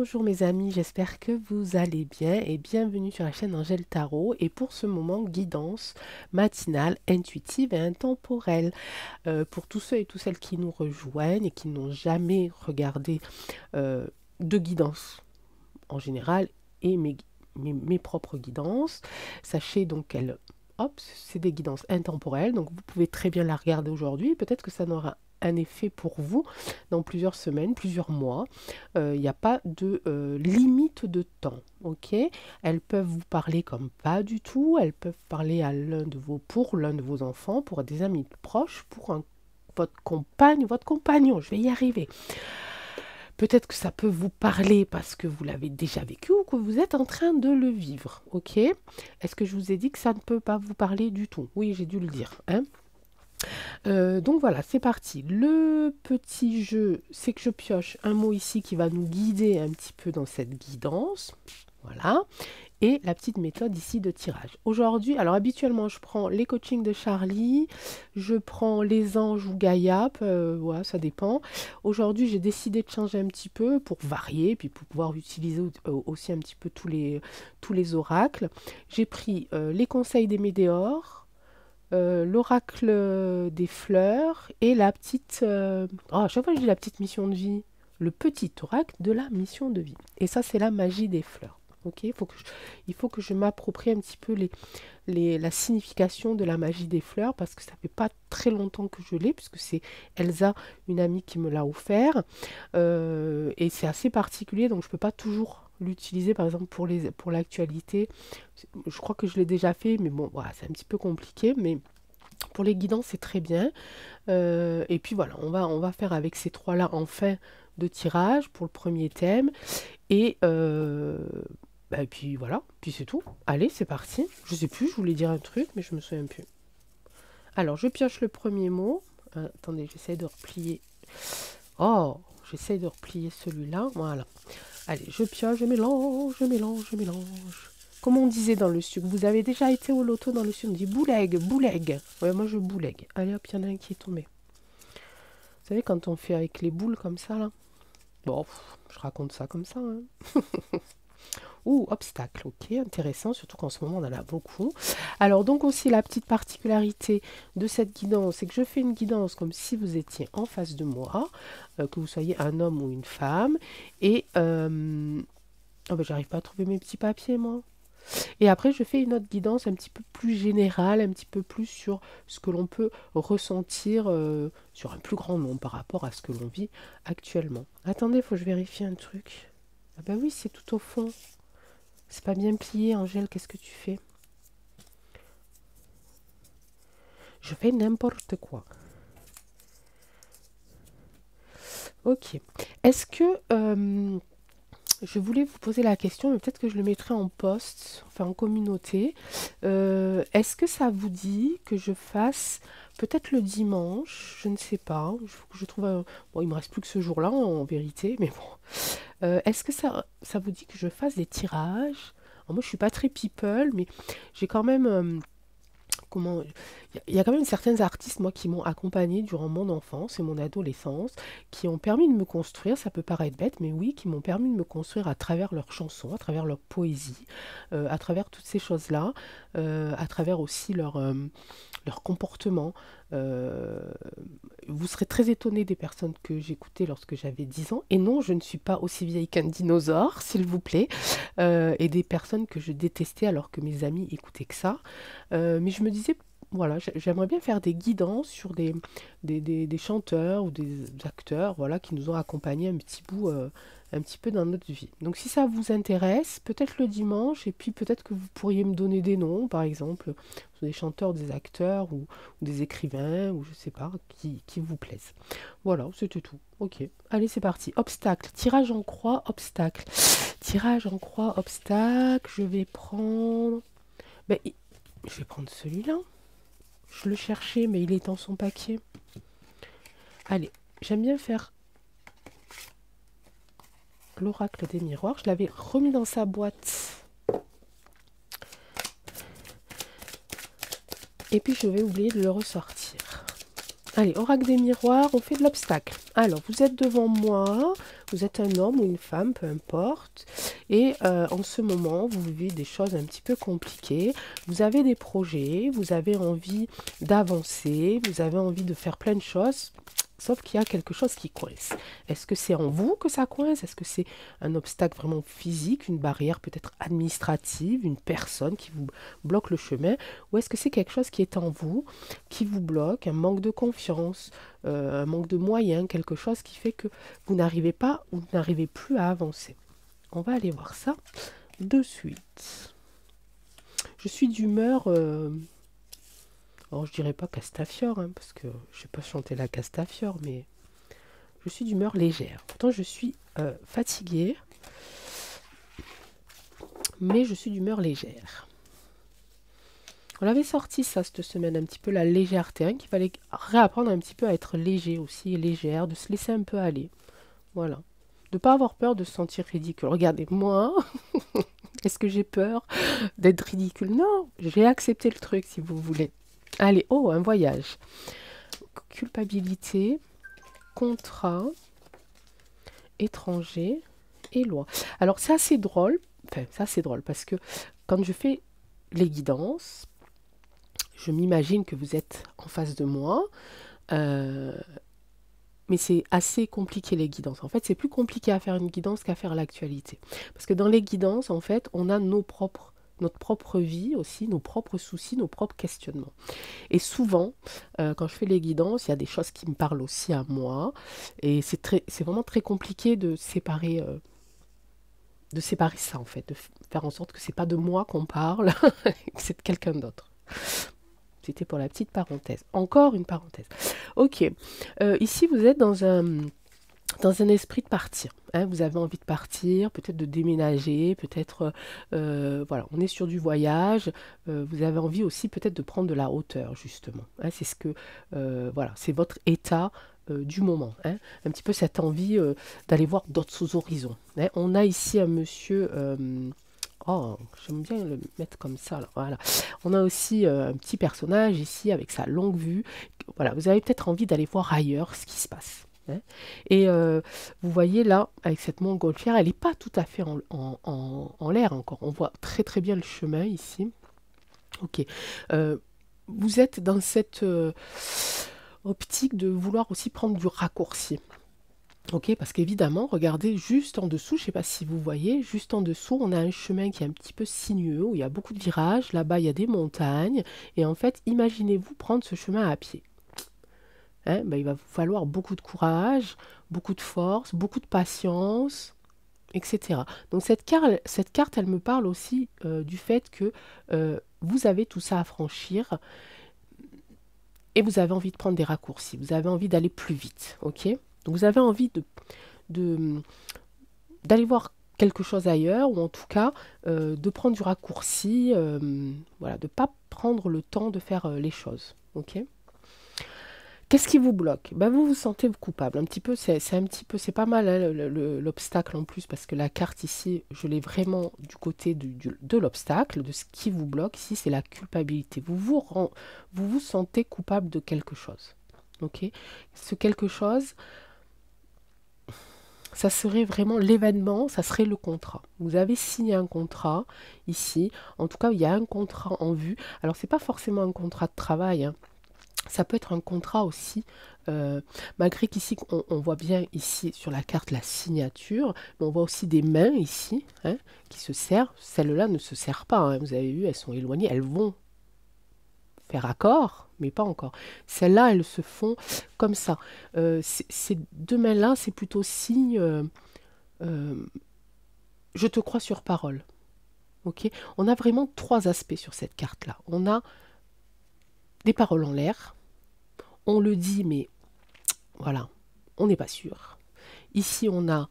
Bonjour mes amis, j'espère que vous allez bien et bienvenue sur la chaîne Angèle Tarot et pour ce moment guidance matinale, intuitive et intemporelle. Pour tous ceux et toutes celles qui nous rejoignent et qui n'ont jamais regardé de guidance en général et mes propres guidances, sachez donc qu'elles, hop, c'est des guidances intemporelles, donc vous pouvez très bien la regarder aujourd'hui, peut-être que ça n'aura un effet pour vous dans plusieurs semaines, plusieurs mois. Il n'y a pas de limite de temps, ok? Elles peuvent vous parler comme pas du tout, elles peuvent parler à pour l'un de vos enfants, pour des amis proches, pour votre compagne, votre compagnon, je vais y arriver. Peut-être que ça peut vous parler parce que vous l'avez déjà vécu ou que vous êtes en train de le vivre, ok? Est-ce que je vous ai dit que ça ne peut pas vous parler du tout? Oui, j'ai dû le dire, hein? Donc voilà, c'est parti. Le petit jeu, c'est que je pioche un mot ici qui va nous guider un petit peu dans cette guidance. Voilà. Et la petite méthode ici de tirage. Aujourd'hui, alors habituellement, je prends les coachings de Charlie, je prends les anges ou Gaïa, voilà, ça dépend. Aujourd'hui, j'ai décidé de changer un petit peu pour varier, puis pour pouvoir utiliser aussi un petit peu tous les oracles. J'ai pris les conseils des météores, l'oracle des fleurs et la petite... à chaque fois je dis la petite mission de vie. Le petit oracle de la mission de vie. Et ça, c'est la magie des fleurs. Okay, il faut que je m'approprie un petit peu la signification de la magie des fleurs parce que ça fait pas très longtemps que je l'ai puisque c'est Elsa, une amie qui me l'a offert. Et c'est assez particulier donc je peux pas toujours l'utiliser par exemple pour l'actualité. Je crois que je l'ai déjà fait mais bon voilà, c'est un petit peu compliqué mais pour les guidances c'est très bien. Et puis voilà, on va faire avec ces trois là en fin de tirage pour le premier thème et et puis voilà, puis c'est tout. Allez, c'est parti. Je sais plus, je voulais dire un truc, mais je me souviens plus. Alors, je pioche le premier mot. Attendez, j'essaie de replier. Oh, j'essaie de replier celui-là. Voilà. Allez, je pioche, je mélange, je mélange, je mélange. Comme on disait dans le sucre, vous avez déjà été au loto dans le sucre, on dit bouleg, bouleg. Ouais, moi je bouleg. Allez hop, il y en a un qui est tombé. Vous savez, quand on fait avec les boules comme ça, là. Bon, je raconte ça comme ça, hein. Ouh, obstacle, ok, intéressant, surtout qu'en ce moment on en a beaucoup. Alors donc aussi la petite particularité de cette guidance, c'est que je fais une guidance comme si vous étiez en face de moi, que vous soyez un homme ou une femme, et oh ben, j'arrive pas à trouver mes petits papiers moi. Et après je fais une autre guidance un petit peu plus générale, un petit peu plus sur ce que l'on peut ressentir sur un plus grand nombre par rapport à ce que l'on vit actuellement. Attendez, il faut que je vérifie un truc. Ah ben oui, c'est tout au fond. C'est pas bien plié, Angèle, qu'est-ce que tu fais? Je fais n'importe quoi. Ok. Est-ce que... je voulais vous poser la question, mais peut-être que je le mettrai en post, enfin en communauté. Est-ce que ça vous dit que je fasse peut-être le dimanche, je ne sais pas, il faut que je trouve un... Bon, il me reste plus que ce jour-là en vérité, mais bon. Est-ce que ça vous dit que je fasse des tirages? Alors, moi, je suis pas très people, mais j'ai quand même... comment il y a quand même certains artistes moi qui m'ont accompagné durant mon enfance et mon adolescence qui ont permis de me construire, ça peut paraître bête mais oui, qui m'ont permis de me construire à travers leurs chansons, à travers leur poésie, à travers toutes ces choses-là, à travers aussi leur comportement. Euh, Vous serez très étonné des personnes que j'écoutais lorsque j'avais 10 ans. Et non, je ne suis pas aussi vieille qu'un dinosaure, s'il vous plaît. Et des personnes que je détestais alors que mes amis écoutaient que ça. Mais je me disais, voilà, j'aimerais bien faire des guidances sur des chanteurs ou des acteurs voilà, qui nous ont accompagnés un petit peu dans notre vie. Donc si ça vous intéresse, peut-être le dimanche, et puis peut-être que vous pourriez me donner des noms, par exemple, des chanteurs, des acteurs ou des écrivains, ou je sais pas, qui vous plaisent. Voilà, c'était tout. Ok, allez, c'est parti. Obstacle, tirage en croix, obstacle. Tirage en croix, obstacle, je vais prendre... Ben, je vais prendre celui-là. Je le cherchais, mais il est dans son paquet. Allez, j'aime bien faire l'oracle des miroirs. Je l'avais remis dans sa boîte. Et puis, je vais oublier de le ressortir. Allez, oracle des miroirs, on fait de l'obstacle. Alors, vous êtes devant moi, vous êtes un homme ou une femme, peu importe. Et en ce moment, vous vivez des choses un petit peu compliquées. Vous avez des projets, vous avez envie d'avancer, vous avez envie de faire plein de choses. Sauf qu'il y a quelque chose qui coince. Est-ce que c'est en vous que ça coince? Est-ce que c'est un obstacle vraiment physique, une barrière peut-être administrative, une personne qui vous bloque le chemin? Ou est-ce que c'est quelque chose qui est en vous, qui vous bloque, un manque de confiance, un manque de moyens, quelque chose qui fait que vous n'arrivez pas ou vous n'arrivez plus à avancer? On va aller voir ça de suite. Je suis d'humeur... alors, je dirais pas Castafiore, hein, parce que je sais pas chanter la Castafiore, mais je suis d'humeur légère. Pourtant, je suis fatiguée, mais je suis d'humeur légère. On avait sorti ça cette semaine, un petit peu la légèreté, hein, qu'il fallait réapprendre un petit peu à être léger aussi, et légère, de se laisser un peu aller. Voilà. De ne pas avoir peur de se sentir ridicule. Regardez, moi, est-ce que j'ai peur d'être ridicule? Non, j'ai accepté le truc, si vous voulez. Allez, oh, un voyage. Culpabilité, contrat, étranger et loi. Alors, c'est assez drôle. Enfin, c'est assez drôle parce que quand je fais les guidances, je m'imagine que vous êtes en face de moi. Mais c'est assez compliqué les guidances. En fait, c'est plus compliqué à faire une guidance qu'à faire l'actualité. Parce que dans les guidances, en fait, on a notre propre vie aussi, nos propres soucis, nos propres questionnements. Et souvent, quand je fais les guidances, il y a des choses qui me parlent aussi à moi. Et c'est vraiment très compliqué de séparer ça, en fait. De faire en sorte que c'est pas de moi qu'on parle, que c'est de quelqu'un d'autre. C'était pour la petite parenthèse. Encore une parenthèse. Ok. Ici, vous êtes dans un esprit de partir. Hein. Vous avez envie de partir, peut-être de déménager, peut-être... voilà, on est sur du voyage. Vous avez envie aussi peut-être de prendre de la hauteur, justement. Hein. C'est ce que... voilà, c'est votre état du moment. Hein. Un petit peu cette envie d'aller voir d'autres horizons. Hein. On a ici un monsieur... oh, j'aime bien le mettre comme ça, là. Voilà. On a aussi un petit personnage ici avec sa longue vue. Voilà, vous avez peut-être envie d'aller voir ailleurs ce qui se passe. Hein. Et vous voyez là, avec cette montgolfière, elle n'est pas tout à fait en l'air encore. On voit très très bien le chemin ici. Ok. Vous êtes dans cette optique de vouloir aussi prendre du raccourci. Ok, parce qu'évidemment, regardez juste en dessous, je ne sais pas si vous voyez, juste en dessous, on a un chemin qui est un petit peu sinueux, où il y a beaucoup de virages, là-bas il y a des montagnes, et en fait, imaginez-vous prendre ce chemin à pied. Hein, ben, il va vous falloir beaucoup de courage, beaucoup de force, beaucoup de patience, etc. Donc cette carte, elle me parle aussi du fait que vous avez tout ça à franchir, et vous avez envie de prendre des raccourcis, vous avez envie d'aller plus vite, ok? Donc vous avez envie d'aller voir quelque chose ailleurs, ou en tout cas de prendre du raccourci, voilà, de ne pas prendre le temps de faire les choses. Ok. Qu'est-ce qui vous bloque? Ben, vous vous sentez coupable. Un petit peu, c'est pas mal hein, l'obstacle en plus, parce que la carte ici, je l'ai vraiment du côté de l'obstacle, de ce qui vous bloque. Ici, c'est la culpabilité. Vous vous sentez coupable de quelque chose. Ok. Ce quelque chose, ça serait vraiment l'événement, ça serait le contrat. Vous avez signé un contrat ici. En tout cas, il y a un contrat en vue. Alors, c'est pas forcément un contrat de travail. Hein. Ça peut être un contrat aussi, malgré qu'ici, on voit bien ici sur la carte la signature, mais on voit aussi des mains ici hein, qui se serrent. Celles-là ne se serrent pas. Hein. Vous avez vu, elles sont éloignées. Elles vont faire accord, mais pas encore. Celles-là, elles se font comme ça. Ces deux mains-là, c'est plutôt signe je te crois sur parole. Ok. On a vraiment trois aspects sur cette carte-là. On a des paroles en l'air. On le dit, mais voilà, on n'est pas sûr. Ici, on a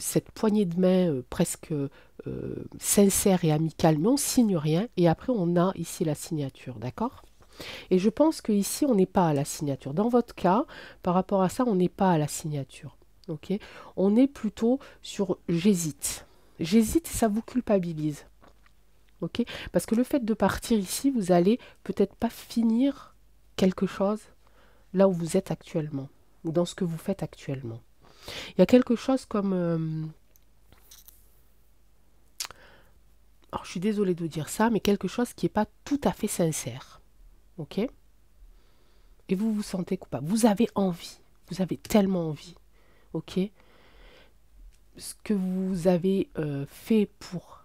cette poignée de main presque sincère et amicale, mais on signe rien. Et après, on a ici la signature, d'accord? Et je pense qu'ici, on n'est pas à la signature. Dans votre cas, par rapport à ça, on n'est pas à la signature. Ok. On est plutôt sur j'hésite. J'hésite et ça vous culpabilise. Ok. Parce que le fait de partir ici, vous allez peut-être pas finir quelque chose là où vous êtes actuellement, ou dans ce que vous faites actuellement. Il y a quelque chose comme... alors, je suis désolée de dire ça, mais quelque chose qui n'est pas tout à fait sincère. Ok? Et vous vous sentez coupable. Vous avez envie. Vous avez tellement envie. Ok? Ce que vous avez fait pour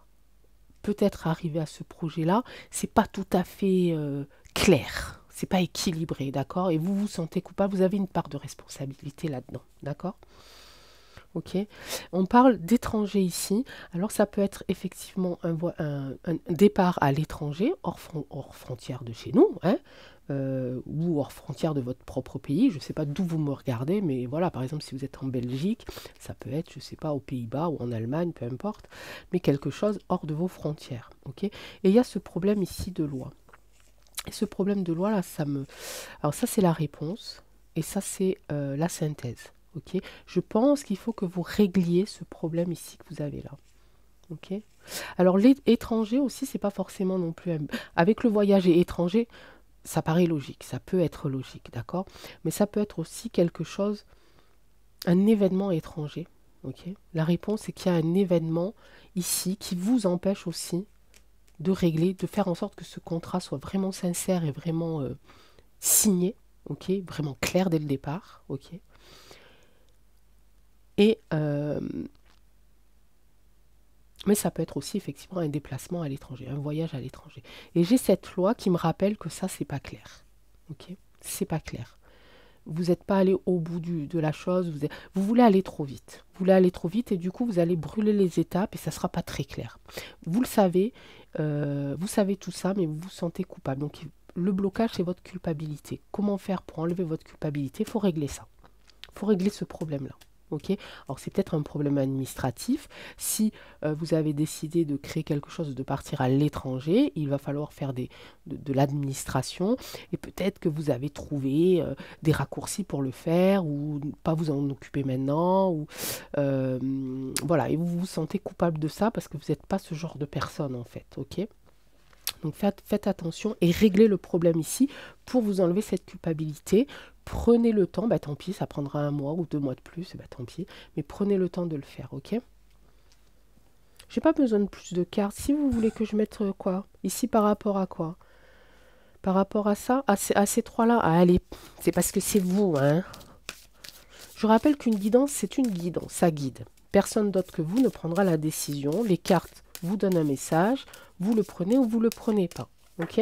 peut-être arriver à ce projet-là, c'est pas tout à fait clair. C'est pas équilibré, d'accord? Et vous vous sentez coupable. Vous avez une part de responsabilité là-dedans, d'accord? Ok, on parle d'étrangers ici. Alors ça peut être effectivement un départ à l'étranger, hors frontière de chez nous, hein, ou hors frontière de votre propre pays. Je ne sais pas d'où vous me regardez, mais voilà, par exemple, si vous êtes en Belgique, ça peut être, je ne sais pas, aux Pays-Bas ou en Allemagne, peu importe, mais quelque chose hors de vos frontières. Ok, et il y a ce problème ici de loi. Et ce problème de loi, là, alors ça, c'est la réponse, et ça, c'est la synthèse. Ok, je pense qu'il faut que vous régliez ce problème ici que vous avez là. Ok, alors l'étranger aussi, c'est pas forcément non plus... Avec le voyage et étranger, ça paraît logique, ça peut être logique, d'accord? Mais ça peut être aussi quelque chose, un événement étranger. Ok, la réponse, c'est qu'il y a un événement ici qui vous empêche aussi de régler, de faire en sorte que ce contrat soit vraiment sincère et vraiment signé, ok, vraiment clair dès le départ, ok. Et, mais ça peut être aussi effectivement un déplacement à l'étranger, un voyage à l'étranger. Et j'ai cette loi qui me rappelle que ça, c'est pas clair. Ok, c'est pas clair. Vous n'êtes pas allé au bout de la chose, vous voulez aller trop vite. Vous voulez aller trop vite et du coup, vous allez brûler les étapes et ça ne sera pas très clair. Vous le savez, vous savez tout ça, mais vous vous sentez coupable. Donc, le blocage, c'est votre culpabilité. Comment faire pour enlever votre culpabilité? Il faut régler ça. Il faut régler ce problème-là. Okay, alors c'est peut-être un problème administratif. Si vous avez décidé de créer quelque chose, de partir à l'étranger, il va falloir faire de l'administration et peut-être que vous avez trouvé des raccourcis pour le faire ou pas vous en occuper maintenant. Ou, voilà, et vous vous sentez coupable de ça parce que vous n'êtes pas ce genre de personne en fait. Ok, donc faites attention et réglez le problème ici pour vous enlever cette culpabilité. Prenez le temps, bah tant pis, ça prendra 1 mois ou 2 mois de plus, bah tant pis, mais prenez le temps de le faire, ok? J'ai pas besoin de plus de cartes. Si vous voulez que je mette quoi? Ici par rapport à quoi? Par rapport à ça? À ces trois-là? Ah, allez, c'est parce que c'est vous, hein? Je rappelle qu'une guidance, c'est une guidance, ça guide. Personne d'autre que vous ne prendra la décision. Les cartes vous donnent un message, vous le prenez ou vous le prenez pas, ok?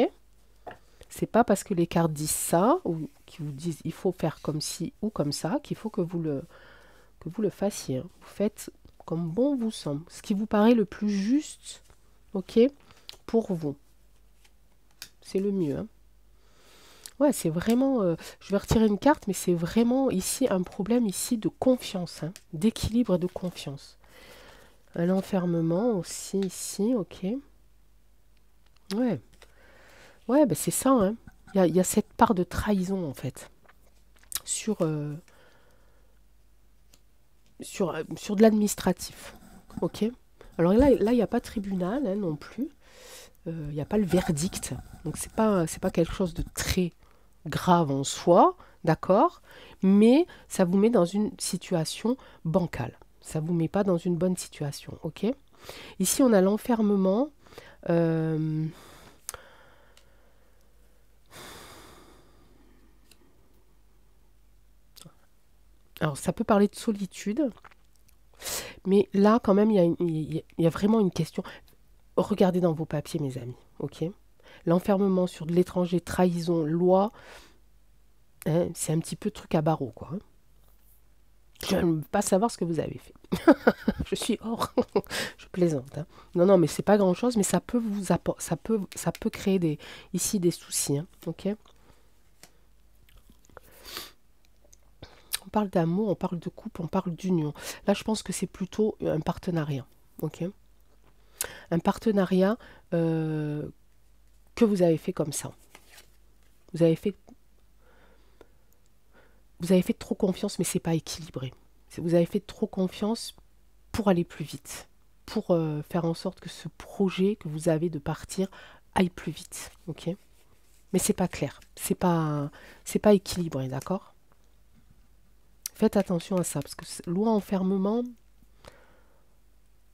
C'est pas parce que les cartes disent ça, ou qui vous disent il faut faire comme ci ou comme ça, qu'il faut que vous le fassiez. Hein. Vous faites comme bon vous semble. Ce qui vous paraît le plus juste, ok, pour vous. C'est le mieux. Hein. Ouais, c'est vraiment... je vais retirer une carte, mais c'est vraiment ici un problème ici de confiance, hein, d'équilibre et de confiance. Un enfermement aussi ici, ok. Ouais. Ouais, ben c'est ça, hein. Il y a cette part de trahison, en fait, sur, sur de l'administratif. Ok. Alors là, il n'y a pas de tribunal hein, non plus. Il n'y a pas le verdict. Donc, c'est pas quelque chose de très grave en soi, d'accord? Mais ça vous met dans une situation bancale. Ça vous met pas dans une bonne situation, ok? Ici, on a l'enfermement. Alors, ça peut parler de solitude, mais là, quand même, il y a vraiment une question. Regardez dans vos papiers, mes amis, ok? L'enfermement sur de l'étranger, trahison, loi, hein, c'est un petit peu truc à barreaux, quoi. Hein. Je ne veux pas savoir ce que vous avez fait. Je suis hors. Je plaisante. Hein. Non, non, mais c'est pas grand-chose, mais ça peut vous ça peut créer ici des soucis. Hein, ok. On parle d'amour, on parle de couple, on parle d'union. Là, je pense que c'est plutôt un partenariat. Ok. Un partenariat que vous avez fait comme ça. Vous avez fait, vous avez fait trop confiance, mais c'est pas équilibré. Vous avez fait trop confiance pour aller plus vite, pour faire en sorte que ce projet que vous avez de partir aille plus vite. Ok. mais c'est pas clair. C'est pas équilibré, d'accord? Faites attention à ça, parce que loi enfermement,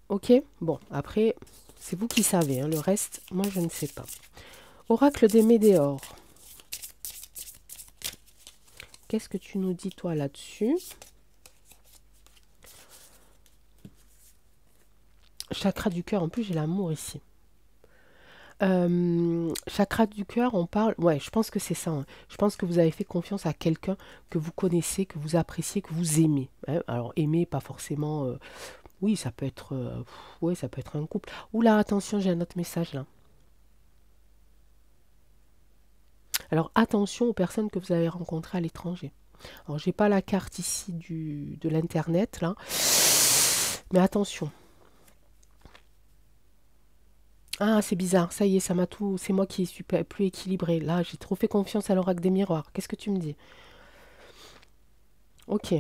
ok? Bon, après, c'est vous qui savez, hein, le reste, moi je ne sais pas. Oracle des Médéors. Qu'est-ce que tu nous dis, toi, là-dessus? Chakra du cœur, en plus j'ai l'amour ici. Chakra du cœur, on parle... Ouais, je pense que c'est ça, hein. Je pense que vous avez fait confiance à quelqu'un que vous connaissez, que vous appréciez, que vous aimez, hein. Alors, aimer, pas forcément... oui, ça peut être... ouais, ça peut être un couple. Oula, attention, j'ai un autre message, là. Alors, attention aux personnes que vous avez rencontrées à l'étranger. Alors, j'ai pas la carte ici de l'Internet, là. Mais attention. Ah, c'est bizarre, ça y est, ça m'a tout... C'est moi qui suis plus équilibré. Là, j'ai trop fait confiance à l'oracle des miroirs. Qu'est-ce que tu me dis? Ok.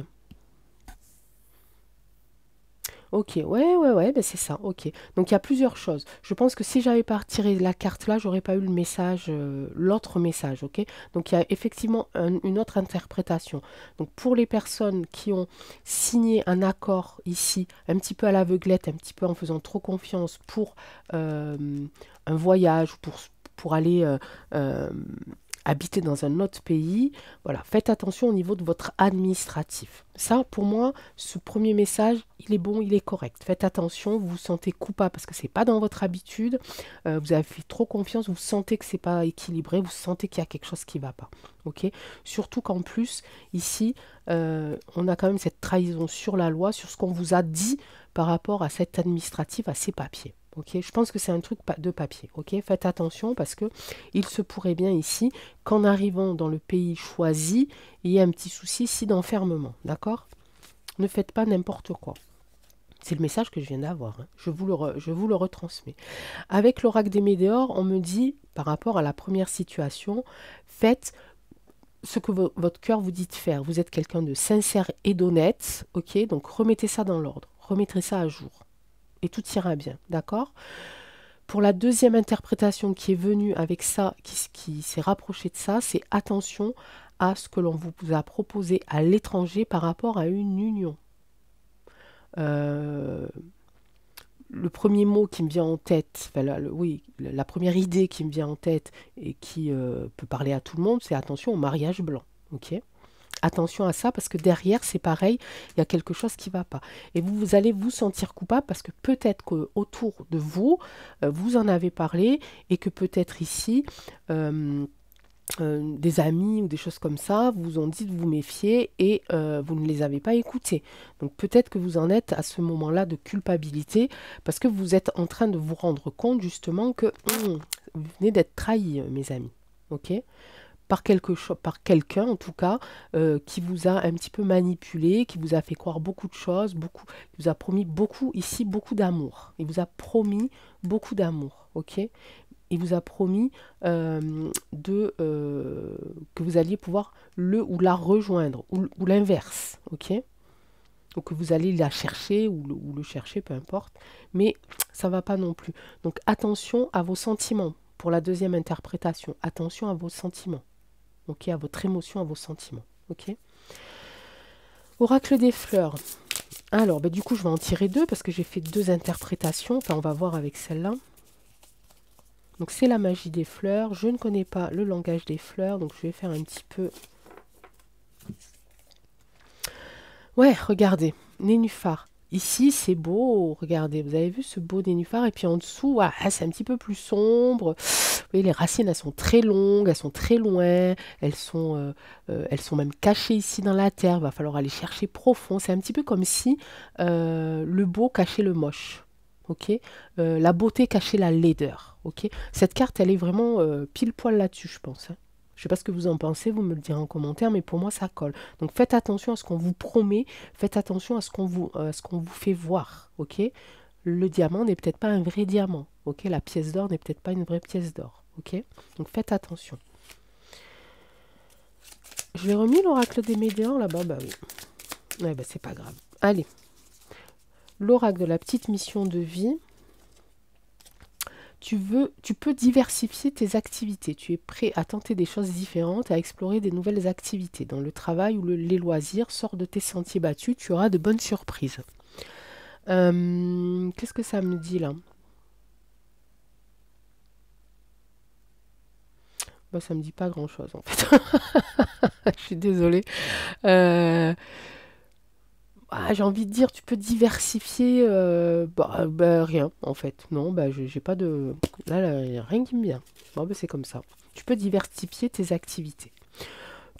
Ok, ouais, ben c'est ça, ok. Donc il y a plusieurs choses. Je pense que si j'avais pas retiré la carte là, j'aurais pas eu le message, l'autre message, ok. Donc il y a effectivement une autre interprétation. Donc pour les personnes qui ont signé un accord ici, un petit peu à l'aveuglette, un petit peu en faisant trop confiance pour un voyage, pour aller habiter dans un autre pays, voilà, faites attention au niveau de votre administratif. Ça, pour moi, ce premier message, il est bon, il est correct. Faites attention, vous vous sentez coupable parce que c'est pas dans votre habitude, vous avez fait trop confiance, vous sentez que c'est pas équilibré, vous sentez qu'il y a quelque chose qui va pas. Ok. Surtout qu'en plus, ici, on a quand même cette trahison sur la loi, sur ce qu'on vous a dit par rapport à cet administratif, à ces papiers. Ok, je pense que c'est un truc de papier. Ok, faites attention parce que il se pourrait bien ici qu'en arrivant dans le pays choisi, il y ait un petit souci ici d'enfermement. D'accord? Ne faites pas n'importe quoi. C'est le message que je viens d'avoir, hein. Je vous le retransmets. Avec l'oracle des Médéors, on me dit, par rapport à la première situation, faites ce que votre cœur vous dit de faire. Vous êtes quelqu'un de sincère et d'honnête. Ok, donc remettez ça dans l'ordre. Remettez ça à jour. Et tout ira bien, d'accord? Pour la deuxième interprétation qui est venue avec ça, qui s'est rapprochée de ça, c'est attention à ce que l'on vous a proposé à l'étranger par rapport à une union. Le premier mot qui me vient en tête, enfin, oui, la première idée qui me vient en tête et qui peut parler à tout le monde, c'est attention au mariage blanc. Ok? Attention à ça parce que derrière, c'est pareil, il y a quelque chose qui ne va pas. Et vous allez vous sentir coupable parce que peut-être qu'autour de vous, vous en avez parlé et que peut-être ici, des amis ou des choses comme ça vous ont dit de vous méfier et vous ne les avez pas écoutés. Donc peut-être que vous en êtes à ce moment-là de culpabilité parce que vous êtes en train de vous rendre compte justement que vous venez d'être trahi, mes amis. Ok ? Par quelqu'un en tout cas, qui vous a un petit peu manipulé, qui vous a fait croire beaucoup de choses, qui vous a promis beaucoup, ici, beaucoup d'amour. Il vous a promis beaucoup d'amour, ok? Il vous a promis que vous alliez pouvoir le ou la rejoindre, ou l'inverse, ok? Donc que vous allez la chercher ou le chercher, peu importe, mais ça ne va pas non plus. Donc attention à vos sentiments, pour la deuxième interprétation, attention à vos sentiments. Ok, à votre émotion, à vos sentiments. Ok. Oracle des fleurs. Alors, du coup, je vais en tirer deux parce que j'ai fait deux interprétations. Enfin, on va voir avec celle-là. Donc, c'est la magie des fleurs. Je ne connais pas le langage des fleurs, donc je vais faire un petit peu... Ouais, regardez, nénuphar. Ici, c'est beau, regardez, vous avez vu ce beau nénuphar, et puis en dessous, c'est un petit peu plus sombre. Vous voyez, les racines, elles sont très longues, elles sont très loin, elles sont même cachées ici dans la terre, il va falloir aller chercher profond. C'est un petit peu comme si le beau cachait le moche, ok? La beauté cachait la laideur, ok? Cette carte, elle est vraiment pile poil là-dessus, je pense, hein. Je ne sais pas ce que vous en pensez, vous me le direz en commentaire, mais pour moi, ça colle. Donc, faites attention à ce qu'on vous promet, faites attention à ce qu'on vous fait voir, ok? Le diamant n'est peut-être pas un vrai diamant, ok? La pièce d'or n'est peut-être pas une vraie pièce d'or, ok? Donc, faites attention. Je l'ai remis l'oracle des Médéors là-bas, bah oui. Ouais, bah c'est pas grave. Allez. L'oracle de la petite mission de vie. Tu peux diversifier tes activités. Tu es prêt à tenter des choses différentes, à explorer des nouvelles activités. Dans le travail ou les loisirs, sors de tes sentiers battus, tu auras de bonnes surprises. Qu'est-ce que ça me dit là? Bah, ça me dit pas grand-chose en fait. Je suis désolée. Euh, j'ai envie de dire, tu peux diversifier. Rien en fait. Non, bah, j'ai pas de. Là, y a rien qui me vient. Bon, bah, c'est comme ça. Tu peux diversifier tes activités.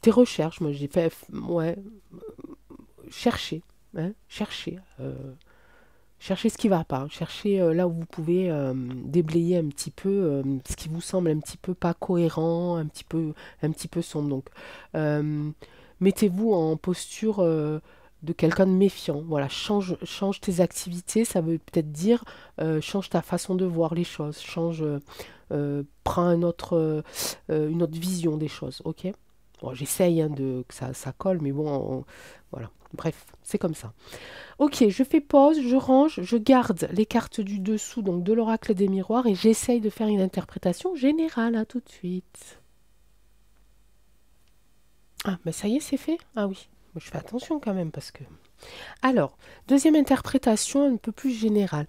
Tes recherches, moi j'ai fait. Ouais, chercher. Hein, chercher. Cherchez ce qui va pas, cherchez là où vous pouvez déblayer un petit peu ce qui vous semble un petit peu pas cohérent, un petit peu sombre. Donc, euh, mettez-vous en posture de quelqu'un de méfiant. Voilà, change tes activités, ça veut peut-être dire change ta façon de voir les choses, prends une autre vision des choses, ok? Bon, j'essaye hein, que ça colle, mais bon, voilà. Bref, c'est comme ça. Ok, je fais pause, je range, je garde les cartes du dessous, donc de l'oracle des miroirs, et j'essaye de faire une interprétation générale. À tout de suite. Ah, mais ça y est, c'est fait? Ah oui, moi, je fais attention quand même parce que... Alors, deuxième interprétation un peu plus générale.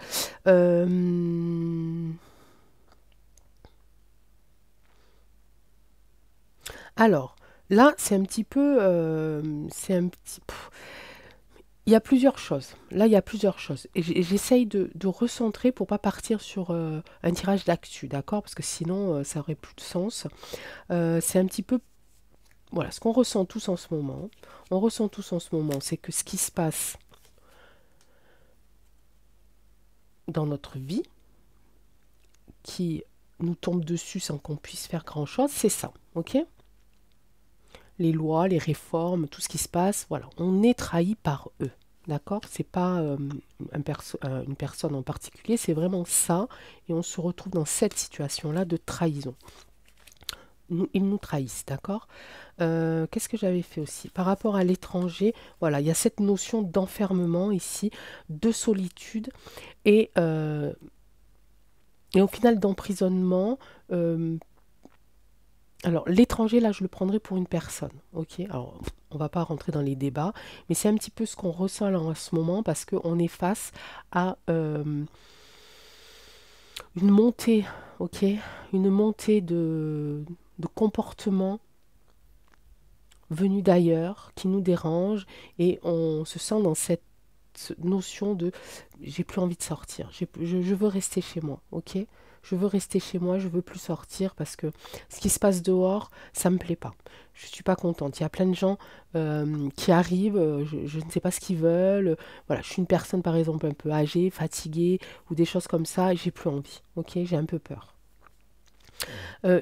Euh, Alors, là, c'est un petit peu... c'est un petit... Il y a plusieurs choses. Là, il y a plusieurs choses. Et j'essaye de recentrer pour pas partir sur un tirage d'actu, d'accord? Parce que sinon, ça aurait plus de sens. C'est un petit peu, voilà, ce qu'on ressent tous en ce moment. On ressent tous en ce moment, c'est que ce qui se passe dans notre vie, qui nous tombe dessus sans qu'on puisse faire grand-chose, c'est ça, ok? Les lois, les réformes, tout ce qui se passe, voilà, on est trahi par eux. D'accord? C'est pas une personne en particulier, c'est vraiment ça. Et on se retrouve dans cette situation-là de trahison. Ils nous trahissent, d'accord? Qu'est-ce que j'avais fait aussi? Par rapport à l'étranger, voilà, il y a cette notion d'enfermement ici, de solitude et et au final d'emprisonnement. Alors, l'étranger, là, je le prendrais pour une personne, ok? Alors, on va pas rentrer dans les débats, mais c'est un petit peu ce qu'on ressent là en ce moment parce qu'on est face à une montée, ok? Une montée de comportements venus d'ailleurs qui nous dérange et on se sent dans cette notion de j'ai plus envie de sortir, je veux rester chez moi, ok? Je veux rester chez moi, je veux plus sortir parce que ce qui se passe dehors, ça me plaît pas. Je suis pas contente. Il y a plein de gens qui arrivent, je ne sais pas ce qu'ils veulent. Voilà, je suis une personne par exemple un peu âgée, fatiguée ou des choses comme ça, et j'ai plus envie. Ok, j'ai un peu peur.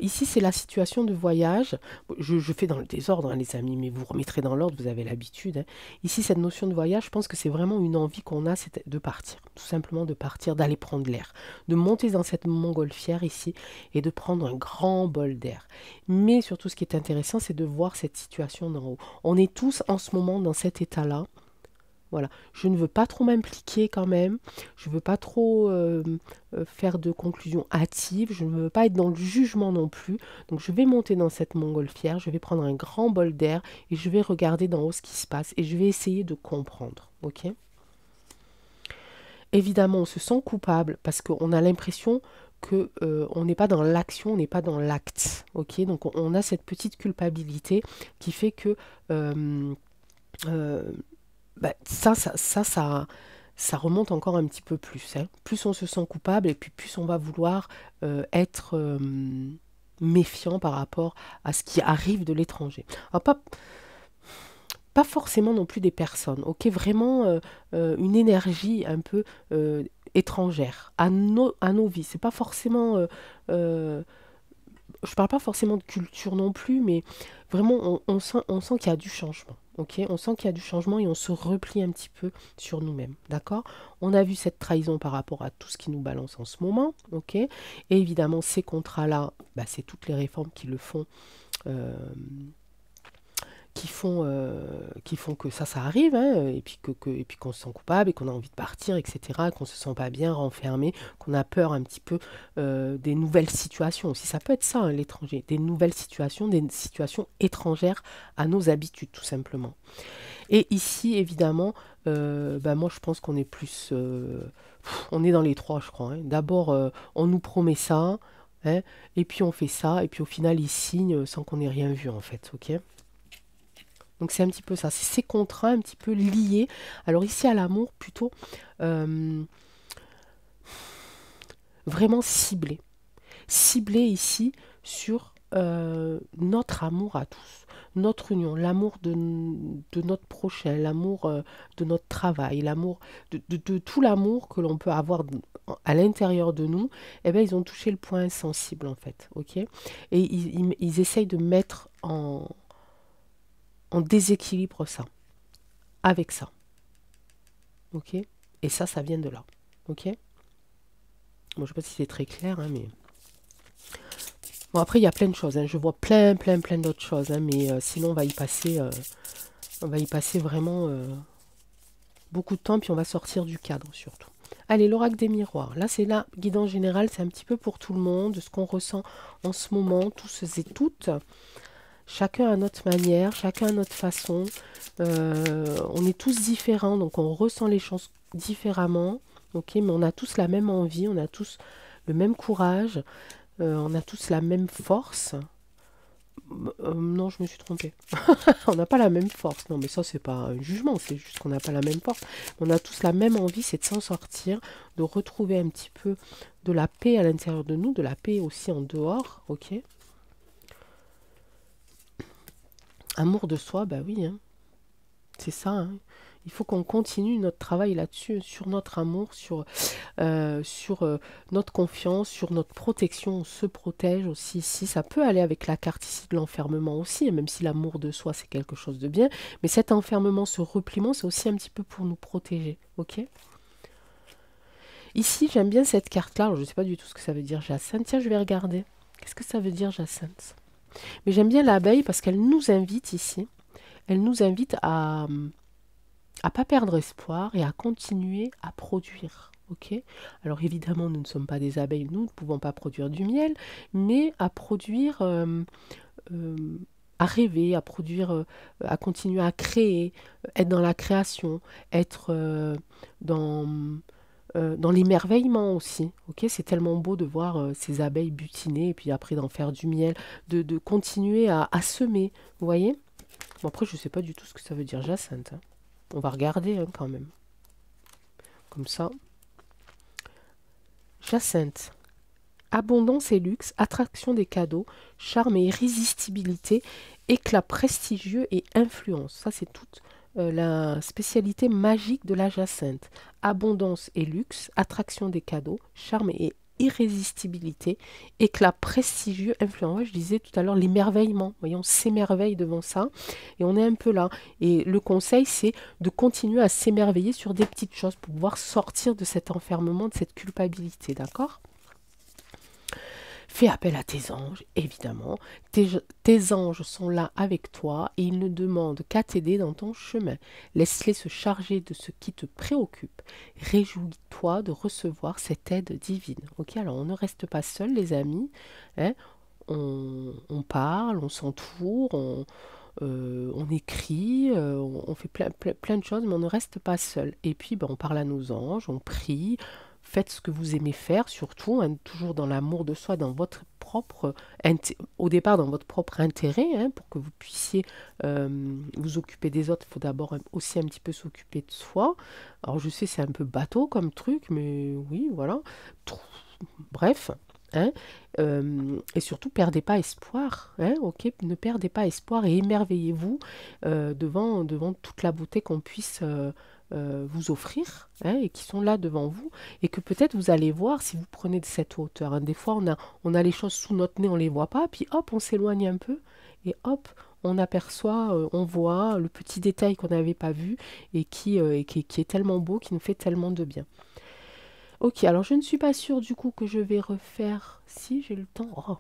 Ici, c'est la situation de voyage. Je fais dans le désordre, hein, les amis, mais vous remettrez dans l'ordre, vous avez l'habitude. Hein. Ici, cette notion de voyage, je pense que c'est vraiment une envie qu'on a, c'est de partir. Tout simplement de partir, d'aller prendre l'air. De monter dans cette montgolfière ici et de prendre un grand bol d'air. Mais surtout, ce qui est intéressant, c'est de voir cette situation d'en haut. On est tous en ce moment dans cet état-là. Voilà, je ne veux pas trop m'impliquer quand même, je ne veux pas trop faire de conclusions hâtives, je ne veux pas être dans le jugement non plus. Donc je vais monter dans cette montgolfière, je vais prendre un grand bol d'air et je vais regarder d'en haut ce qui se passe et je vais essayer de comprendre. Ok? Évidemment, on se sent coupable parce qu'on a l'impression que on n'est pas dans l'action, on n'est pas dans l'acte. Ok? Donc on a cette petite culpabilité qui fait que euh, bah, ça remonte encore un petit peu plus. Hein. Plus on se sent coupable et puis plus on va vouloir être méfiant par rapport à ce qui arrive de l'étranger. Alors, pas forcément non plus des personnes, ok? Vraiment une énergie un peu étrangère à nos vies. C'est pas forcément je parle pas forcément de culture non plus, mais vraiment, on sent qu'il y a du changement. Ok, on sent qu'il y a du changement et on se replie un petit peu sur nous-mêmes. D'accord? On a vu cette trahison par rapport à tout ce qui nous balance en ce moment. Ok? Et évidemment, ces contrats-là, bah, c'est toutes les réformes qui le font, euh, qui font que ça arrive, hein, et puis et puis qu'on se sent coupable et qu'on a envie de partir, etc., qu'on se sent pas bien, renfermé, qu'on a peur un petit peu des nouvelles situations aussi. Ça peut être ça, hein, l'étranger, des nouvelles situations, des situations étrangères à nos habitudes, tout simplement. Et ici, évidemment, moi je pense qu'on est plus... on est dans les trois, je crois, hein. D'abord, on nous promet ça, hein, et puis on fait ça, et puis au final, ils signent sans qu'on ait rien vu, en fait, ok? Donc c'est un petit peu ça, c'est ces contrats un petit peu liés. Alors ici, à l'amour, plutôt vraiment ciblé. Ciblé ici sur notre amour à tous, notre union, l'amour de notre prochain, l'amour de notre travail, l'amour de tout l'amour que l'on peut avoir à l'intérieur de nous. Eh bien, ils ont touché le point sensible, en fait, ok? Et ils essayent de mettre en déséquilibre ça, avec ça, ok? Et ça vient de là, ok? Bon, je ne sais pas si c'est très clair, hein, mais... Bon, après, il y a plein de choses, hein. Je vois plein d'autres choses, hein, mais sinon, on va y passer vraiment beaucoup de temps, puis on va sortir du cadre, surtout. Allez, l'oracle des miroirs. Là, c'est la guidance générale, c'est un petit peu pour tout le monde, ce qu'on ressent en ce moment, tous et toutes. Chacun à notre manière, chacun à notre façon. On est tous différents, donc on ressent les choses différemment, ok, mais on a tous la même envie, on a tous le même courage, on a tous la même force. Non, je me suis trompée. On n'a pas la même force. Non, mais ça, c'est pas un jugement, c'est juste qu'on n'a pas la même force. On a tous la même envie, c'est de s'en sortir, de retrouver un petit peu de la paix à l'intérieur de nous, de la paix aussi en dehors, ok. Amour de soi, bah oui, hein. C'est ça, hein. Il faut qu'on continue notre travail là-dessus, sur notre amour, sur notre confiance, sur notre protection. On se protège aussi ici. Ça peut aller avec la carte ici de l'enfermement aussi, même si l'amour de soi, c'est quelque chose de bien. Mais cet enfermement, ce repliement, c'est aussi un petit peu pour nous protéger. Ok? Ici, j'aime bien cette carte-là. Alors, je ne sais pas du tout ce que ça veut dire, Jacinthe. Tiens, je vais regarder. Qu'est-ce que ça veut dire, Jacinthe? Mais j'aime bien l'abeille parce qu'elle nous invite ici. Elle nous invite à pas perdre espoir et à continuer à produire. Ok? Alors évidemment, nous ne sommes pas des abeilles, nous ne pouvons pas produire du miel, mais à produire, à rêver, à produire, à continuer à créer, être dans la création, être dans l'émerveillement aussi. Ok? C'est tellement beau de voir ces abeilles butiner et puis après d'en faire du miel, de continuer à semer. Vous voyez? Bon, après, je ne sais pas du tout ce que ça veut dire, Jacinthe, hein. On va regarder, hein, quand même. Comme ça. Jacinthe. Abondance et luxe, attraction des cadeaux, charme et irrésistibilité, éclat prestigieux et influence. Ça, c'est toute la spécialité magique de la Jacinthe. Abondance et luxe, attraction des cadeaux, charme et irrésistibilité, éclat prestigieux, influence. Je disais tout à l'heure l'émerveillement. Voyons, on s'émerveille devant ça et on est un peu là. Et le conseil, c'est de continuer à s'émerveiller sur des petites choses pour pouvoir sortir de cet enfermement, de cette culpabilité, d'accord? Fais appel à tes anges, évidemment. Tes anges sont là avec toi et ils ne demandent qu'à t'aider dans ton chemin. Laisse-les se charger de ce qui te préoccupe. Réjouis-toi de recevoir cette aide divine. Ok, alors on ne reste pas seul, les amis, hein. On parle, on s'entoure, on écrit, on fait plein de choses, mais on ne reste pas seul. Et puis, on parle à nos anges, on prie. Faites ce que vous aimez faire, surtout, hein, toujours dans l'amour de soi, dans votre propre, au départ dans votre propre intérêt, hein, pour que vous puissiez vous occuper des autres. Il faut d'abord aussi un petit peu s'occuper de soi. Alors je sais, c'est un peu bateau comme truc, mais oui, voilà. Bref. Hein, et surtout, perdez pas espoir, hein, ok, ne perdez pas espoir et émerveillez-vous devant toute la beauté qu'on puisse vous offrir, hein, et qui sont là devant vous, et que peut-être vous allez voir si vous prenez de cette hauteur, hein. Des fois, on a les choses sous notre nez, on les voit pas, puis hop, on s'éloigne un peu, et hop, on aperçoit, on voit le petit détail qu'on n'avait pas vu, et qui est tellement beau, qui nous fait tellement de bien. Ok, alors je ne suis pas sûre du coup que je vais refaire, si j'ai le temps, oh,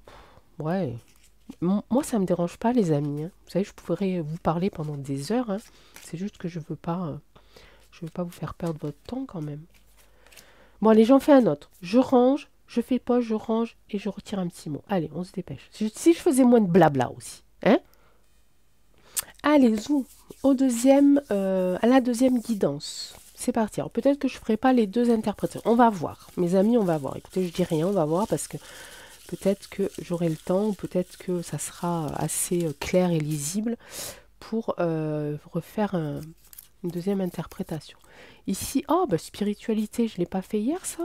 ouais, Moi, ça me dérange pas, les amis, hein. Vous savez, je pourrais vous parler pendant des heures, hein. C'est juste que je veux pas vous faire perdre votre temps quand même. Bon, allez, j'en fais un autre. Je range, je fais poche, je range et je retire un petit mot. Allez, on se dépêche. Si je faisais moins de blabla aussi, hein? Allez, zou, à la deuxième guidance. C'est parti. Alors peut-être que je ferai pas les deux interprétations. On va voir. Mes amis, on va voir. Écoutez, je dis rien, on va voir parce que peut-être que j'aurai le temps, ou peut-être que ça sera assez clair et lisible pour refaire une deuxième interprétation. Ici, oh, bah, spiritualité, je ne l'ai pas fait hier, ça.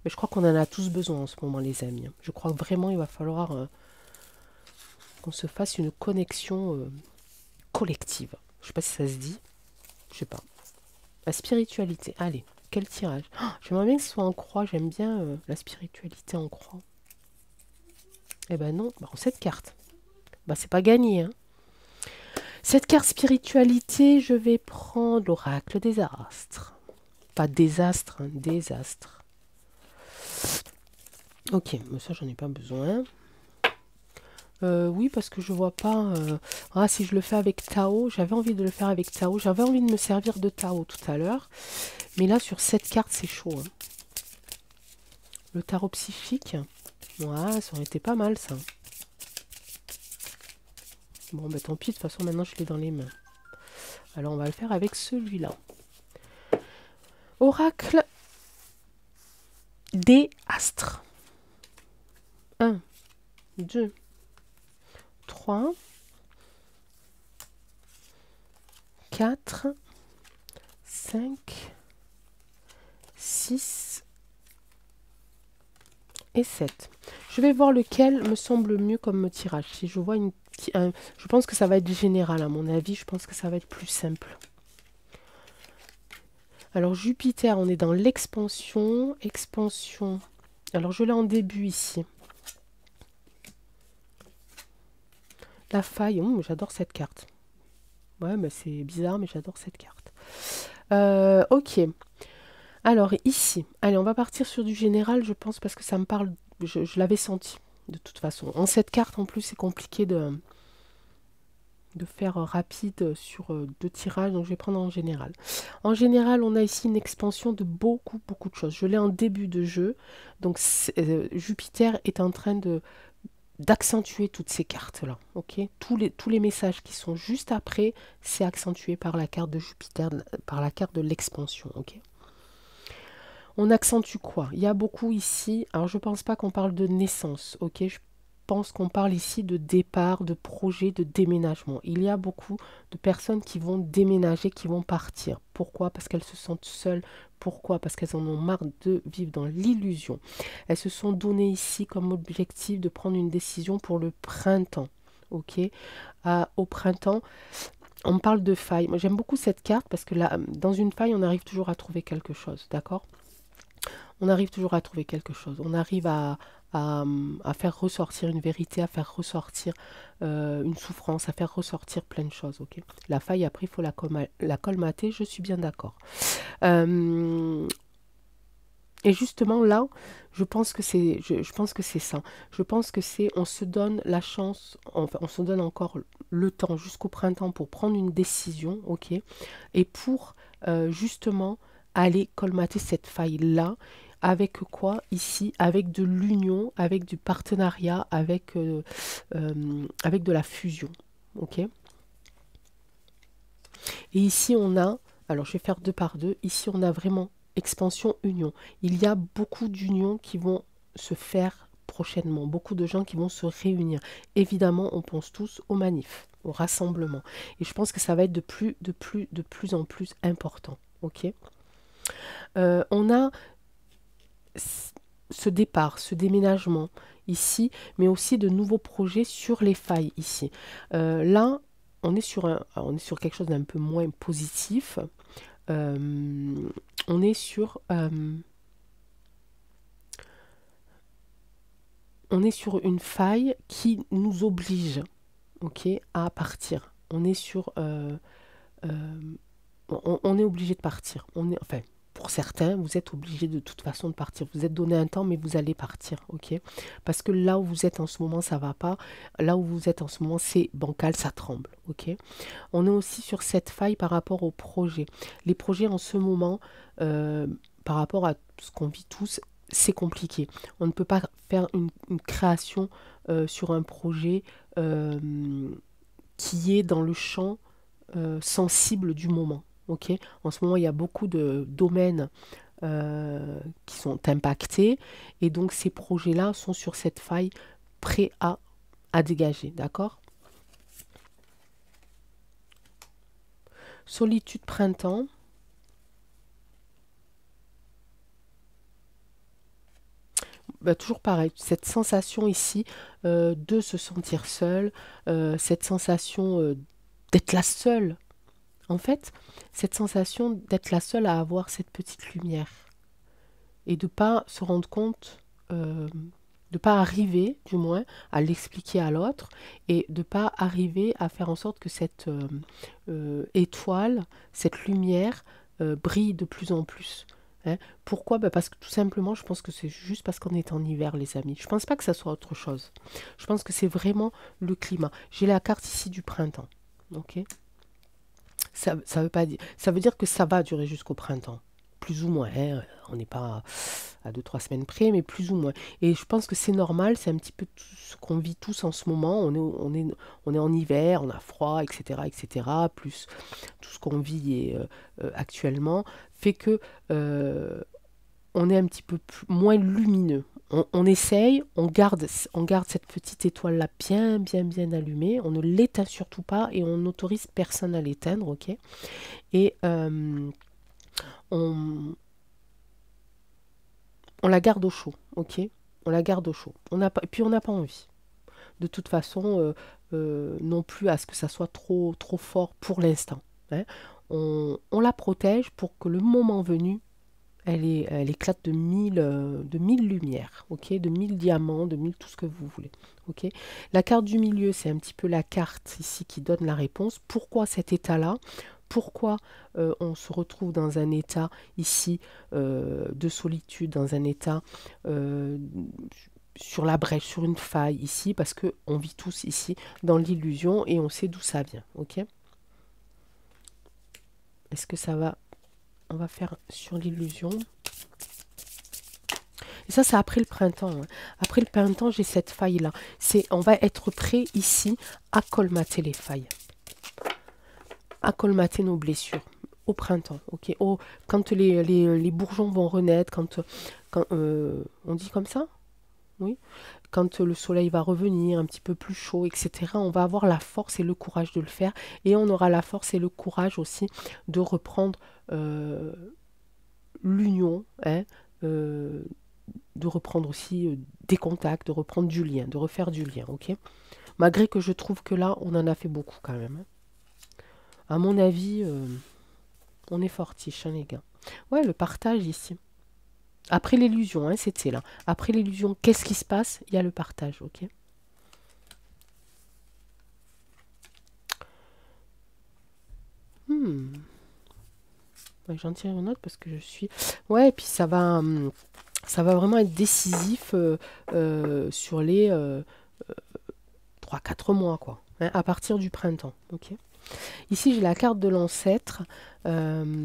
Mais je crois qu'on en a tous besoin en ce moment, les amis. Je crois que vraiment, il va falloir qu'on se fasse une connexion collective. Je ne sais pas si ça se dit. Je sais pas. La spiritualité. Allez, quel tirage. Oh, j'aimerais bien que ce soit en croix. J'aime bien la spiritualité en croix. Eh ben non, bah, cette carte. Bah, c'est pas gagné, hein. Cette carte spiritualité, je vais prendre l'oracle des astres. Pas désastre, hein, désastre. Ok, mais ça j'en ai pas besoin. Oui, parce que je vois pas... Ah, si je le fais avec Tao, j'avais envie de le faire avec Tao. J'avais envie de me servir de Tao tout à l'heure. Mais là, sur cette carte, c'est chaud, hein. Le tarot psychique. Ouais, ça aurait été pas mal, ça. Bon, bah tant pis, de toute façon, maintenant, je l'ai dans les mains. Alors, on va le faire avec celui-là. Oracle des astres. 1, 2, 3, 4, 5, 6 et 7. Je vais voir lequel me semble mieux comme tirage. Si je vois je pense que ça va être général à mon avis. Je pense que ça va être plus simple. Alors Jupiter, on est dans l'expansion. Expansion. Alors je l'ai en début ici. La faille. J'adore cette carte. Ouais, mais c'est bizarre, mais j'adore cette carte. Ok. Alors ici, allez, on va partir sur du général, je pense, parce que ça me parle, je l'avais senti, de toute façon. En cette carte, en plus, c'est compliqué de faire rapide sur deux tirages, donc je vais prendre en général. En général, on a ici une expansion de beaucoup de choses. Je l'ai en début de jeu, donc Jupiter est en train d'accentuer toutes ces cartes-là, ok? Tous les messages qui sont juste après, c'est accentué par la carte de Jupiter, par la carte de l'expansion, ok? On accentue quoi? Il y a beaucoup ici, alors je pense pas qu'on parle de naissance, ok? Je pense qu'on parle ici de départ, de projet, de déménagement. Il y a beaucoup de personnes qui vont déménager, qui vont partir. Pourquoi? Parce qu'elles se sentent seules. Pourquoi? Parce qu'elles en ont marre de vivre dans l'illusion. Elles se sont données ici comme objectif de prendre une décision pour le printemps, ok? Au printemps, on parle de faille. Moi, j'aime beaucoup cette carte parce que là, dans une faille, on arrive toujours à trouver quelque chose, d'accord? On arrive toujours à trouver quelque chose. On arrive à faire ressortir une vérité, à faire ressortir une souffrance, à faire ressortir plein de choses. Ok. La faille, après, il faut la colmater, je suis bien d'accord. Et justement, là, je pense que c'est ça. Je pense que c'est, on se donne la chance, enfin, on se donne encore le temps jusqu'au printemps pour prendre une décision, ok, et pour justement aller colmater cette faille-là. Avec quoi ici? Avec de l'union, avec du partenariat, avec de la fusion. Ok. Et ici, on a, alors je vais faire deux par deux, ici on a vraiment expansion, union. Il y a beaucoup d'unions qui vont se faire prochainement, beaucoup de gens qui vont se réunir. Évidemment, on pense tous aux manifs, au rassemblement. Et je pense que ça va être de plus en plus important. Ok. On a ce départ, ce déménagement ici, mais aussi de nouveaux projets sur les failles ici. Là, on est sur quelque chose d'un peu moins positif. On est sur une faille qui nous oblige, ok, à partir. On est sur on est obligé de partir. Enfin, pour certains, vous êtes obligé de toute façon de partir. Vous êtes donné un temps, mais vous allez partir, ok? Parce que là où vous êtes en ce moment, ça va pas. Là où vous êtes en ce moment, c'est bancal, ça tremble, ok? On est aussi sur cette faille par rapport aux projets. Les projets en ce moment, par rapport à ce qu'on vit tous, c'est compliqué. On ne peut pas faire une création sur un projet qui est dans le champ sensible du moment. Ok. En ce moment, il y a beaucoup de domaines qui sont impactés et donc ces projets-là sont sur cette faille prêts à dégager. D'accord? Solitude printemps. Bah, toujours pareil, cette sensation ici de se sentir seul, cette sensation d'être la seule. En fait, cette sensation d'être la seule à avoir cette petite lumière et de pas se rendre compte, de pas arriver, du moins, à l'expliquer à l'autre et de pas arriver à faire en sorte que cette étoile, cette lumière brille de plus en plus. Hein. Pourquoi? Bah parce que tout simplement, je pense que c'est juste parce qu'on est en hiver, les amis. Je pense pas que ça soit autre chose. Je pense que c'est vraiment le climat. J'ai la carte ici du printemps. Ok. Ça veut pas dire, ça veut dire que ça va durer jusqu'au printemps, plus ou moins. Hein. On n'est pas à 2, 3 semaines près, mais plus ou moins. Et je pense que c'est normal, c'est un petit peu tout ce qu'on vit tous en ce moment. On est en hiver, on a froid, etc., etc. Plus tout ce qu'on vit actuellement fait que on est un petit peu moins lumineux. On essaye, on garde cette petite étoile-là bien, bien, bien allumée. On ne l'éteint surtout pas et on n'autorise personne à l'éteindre, ok? Et on, on la garde au chaud, ok? On la garde au chaud. Et puis on n'a pas envie. De toute façon, non plus à ce que ça soit trop, trop fort pour l'instant. Hein. On la protège pour que le moment venu, elle éclate de mille lumières, ok, de 1000 diamants, de 1000 tout ce que vous voulez. Ok. La carte du milieu, c'est un petit peu la carte ici qui donne la réponse. Pourquoi cet état-là? Pourquoi on se retrouve dans un état ici de solitude, dans un état sur la brèche, sur une faille ici, parce qu'on vit tous ici dans l'illusion et on sait d'où ça vient. Ok. Est-ce que ça va? On va faire sur l'illusion. Et ça, c'est après le printemps. Hein. Après le printemps, j'ai cette faille-là. On va être prêt ici à colmater les failles. À colmater nos blessures. Au printemps. Ok. Quand les bourgeons vont renaître, quand on dit comme ça? Oui. Quand le soleil va revenir un petit peu plus chaud, etc., on va avoir la force et le courage de le faire. Et on aura la force et le courage aussi de reprendre l'union, hein, de reprendre aussi des contacts, de reprendre du lien, de refaire du lien, ok? Malgré que je trouve que là, on en a fait beaucoup quand même. Hein. À mon avis, on est fortiche, hein, les gars. Ouais, le partage ici. Après l'illusion, hein, c'était là. Après l'illusion, qu'est-ce qui se passe? Il y a le partage, ok? Ouais, j'en tire une autre parce que je suis... Ouais, et puis ça va vraiment être décisif sur les 3-4 mois, quoi. Hein, à partir du printemps, ok? Ici, j'ai la carte de l'ancêtre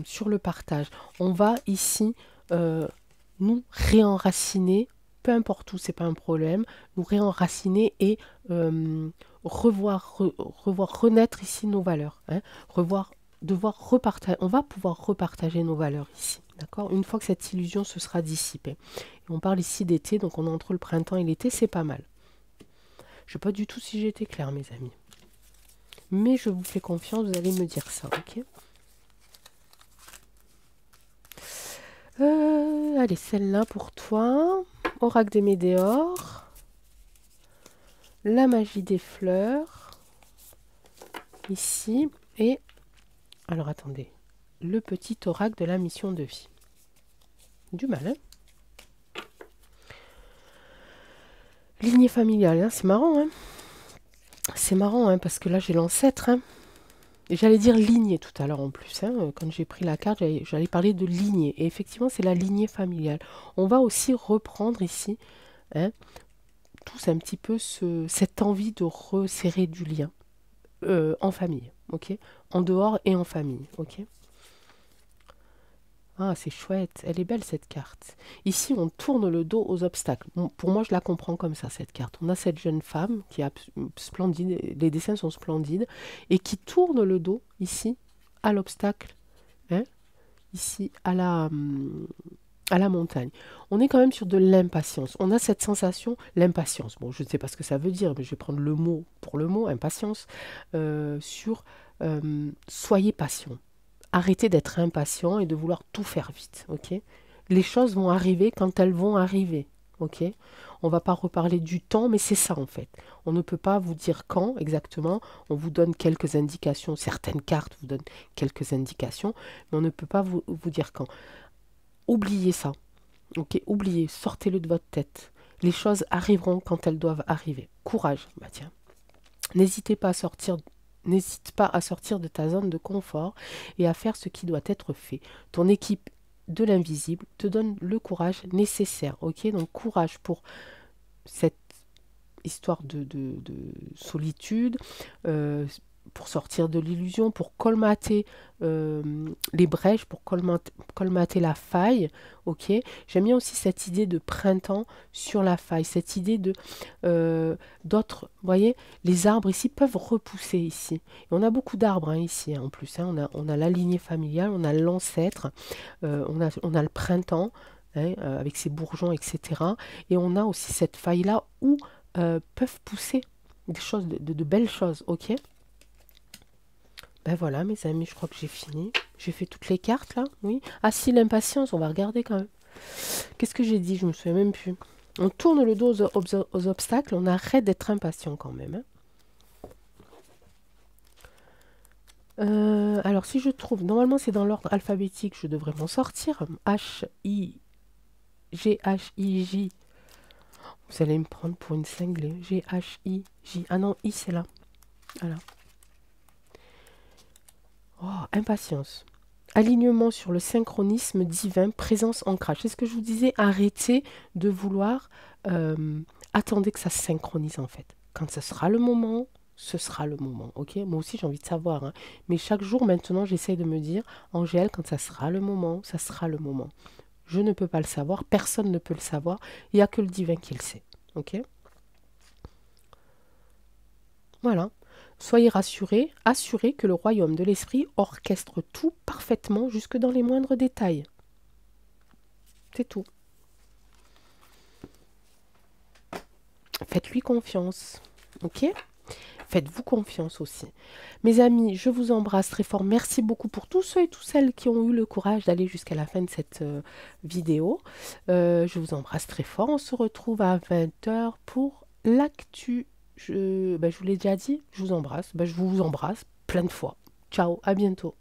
sur le partage. On va ici nous réenraciner, peu importe où, c'est pas un problème, nous réenraciner et revoir renaître ici nos valeurs. Hein, devoir repartager, on va pouvoir repartager nos valeurs ici. D'accord. Une fois que cette illusion se sera dissipée. Et on parle ici d'été, donc on est entre le printemps et l'été, c'est pas mal. Je ne sais pas du tout si j'ai été claire, mes amis. Mais je vous fais confiance, vous allez me dire ça, ok? Allez, celle-là pour toi. Oracle des Médéors. La magie des fleurs. Ici. Et, alors attendez, le petit oracle de la mission de vie. Du mal, hein? Lignée familiale, hein, c'est marrant, hein? C'est marrant, hein, parce que là, j'ai l'ancêtre, hein? J'allais dire lignée tout à l'heure en plus, hein, quand j'ai pris la carte, j'allais parler de lignée. Et effectivement, c'est la lignée familiale. On va aussi reprendre ici, hein, tous un petit peu cette envie de resserrer du lien en famille, ok? En dehors et en famille, ok? Ah, c'est chouette, elle est belle cette carte. Ici, on tourne le dos aux obstacles. Bon, pour moi, je la comprends comme ça, cette carte. On a cette jeune femme qui est splendide, les dessins sont splendides, et qui tourne le dos, ici, à l'obstacle, hein, ici, à la montagne. On est quand même sur de l'impatience. On a cette sensation, l'impatience. Bon, je ne sais pas ce que ça veut dire, mais je vais prendre le mot pour le mot, impatience, sur soyez patient. Arrêtez d'être impatient et de vouloir tout faire vite, ok? Les choses vont arriver quand elles vont arriver, ok? On va pas reparler du temps, mais c'est ça en fait. On ne peut pas vous dire quand exactement. On vous donne quelques indications. Certaines cartes vous donnent quelques indications, mais on ne peut pas vous dire quand. Oubliez ça, ok? Oubliez, sortez-le de votre tête. Les choses arriveront quand elles doivent arriver. Courage, bah tiens. N'hésitez pas à sortir. N'hésite pas à sortir de ta zone de confort et à faire ce qui doit être fait. Ton équipe de l'invisible te donne le courage nécessaire. Ok, donc courage pour cette histoire de solitude, pour sortir de l'illusion, pour colmater les brèches, pour colmater la faille. Ok, j'aime bien aussi cette idée de printemps sur la faille, cette idée de d'autres, vous voyez, les arbres ici peuvent repousser ici. Et on a beaucoup d'arbres hein, ici hein, en plus. Hein, on a la lignée familiale, on a l'ancêtre, on a le printemps hein, avec ses bourgeons, etc. Et on a aussi cette faille-là où peuvent pousser des choses, de belles choses, ok? Ben voilà, mes amis, je crois que j'ai fini. J'ai fait toutes les cartes, là, oui. Ah si, l'impatience, on va regarder quand même. Qu'est-ce que j'ai dit? Je me souviens même plus. On tourne le dos aux obstacles, on arrête d'être impatient quand même. Hein. Alors, si je trouve... Normalement, c'est dans l'ordre alphabétique, je devrais m'en sortir. H-I... G-H-I-J... Vous allez me prendre pour une cinglée. G-H-I-J... Ah non, I, c'est là. Voilà. Oh, impatience. Alignement sur le synchronisme divin, présence, ancrage. C'est ce que je vous disais, arrêtez de vouloir... attendez que ça se synchronise en fait. Quand ce sera le moment, ce sera le moment. Ok? Moi aussi j'ai envie de savoir. Hein. Mais chaque jour maintenant, j'essaye de me dire, Angèle, quand ça sera le moment, ça sera le moment. Je ne peux pas le savoir, personne ne peut le savoir. Il n'y a que le divin qui le sait. Ok? Voilà. Soyez rassurés, assurés que le royaume de l'esprit orchestre tout parfaitement jusque dans les moindres détails. C'est tout. Faites-lui confiance. Ok? Faites-vous confiance aussi. Mes amis, je vous embrasse très fort. Merci beaucoup pour tous ceux et toutes celles qui ont eu le courage d'aller jusqu'à la fin de cette vidéo. Je vous embrasse très fort. On se retrouve à 20h pour l'actu. Je vous l'ai déjà dit, je vous embrasse. Je vous embrasse plein de fois. Ciao, à bientôt.